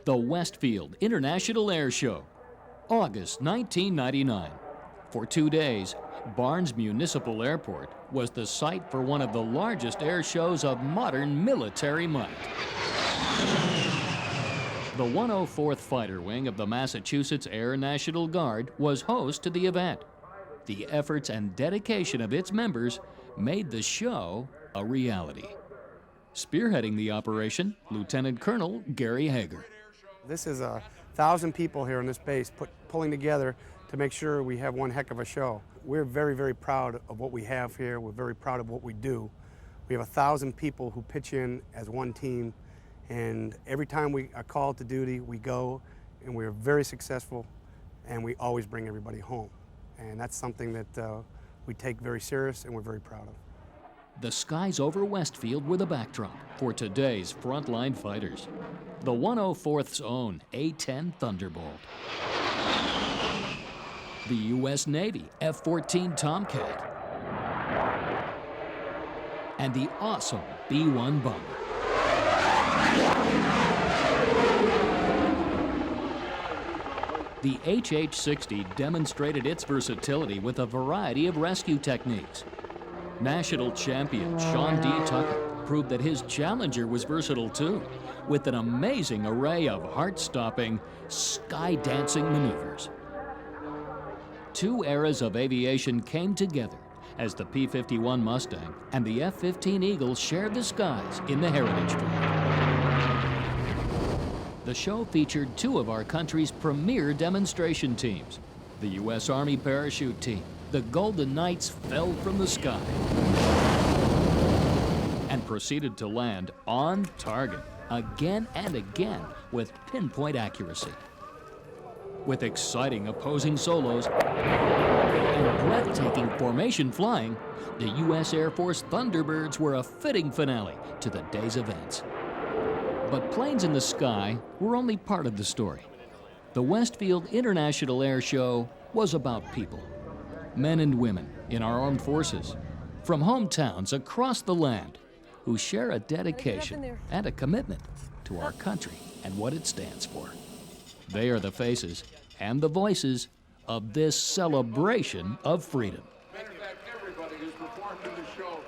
The Westfield International Air Show, August 1999. For 2 days, Barnes Municipal Airport was the site for one of the largest air shows of modern military might. The 104th Fighter Wing of the Massachusetts Air National Guard was host to the event. The efforts and dedication of its members made the show a reality. Spearheading the operation, Lieutenant Colonel Gary Hager. This is 1,000 people here on this base pulling together to make sure we have one heck of a show. We're very, very proud of what we have here. We're very proud of what we do. We have 1,000 people who pitch in as one team, and every time we are called to duty, we go, and we're very successful, and we always bring everybody home. And that's something that we take very serious and we're very proud of. The skies over Westfield were the backdrop for today's frontline fighters. The 104th's own A-10 Thunderbolt. The U.S. Navy F-14 Tomcat. And the awesome B-1 bomber. The HH-60 demonstrated its versatility with a variety of rescue techniques. National champion Sean D. Tucker proved that his Challenger was versatile too, with an amazing array of heart-stopping, sky-dancing maneuvers. Two eras of aviation came together as the P-51 Mustang and the F-15 Eagle shared the skies in the Heritage Flight. The show featured two of our country's premier demonstration teams. The U.S. Army Parachute Team, the Golden Knights, fell from the sky and proceeded to land on target again and again with pinpoint accuracy. With exciting opposing solos and breathtaking formation flying, the U.S. Air Force Thunderbirds were a fitting finale to the day's events. But planes in the sky were only part of the story. The Westfield International Air Show was about people, men and women in our armed forces, from hometowns across the land, who share a dedication and a commitment to our country and what it stands for. They are the faces and the voices of this celebration of freedom. Matter of fact, everybody who's performed in the show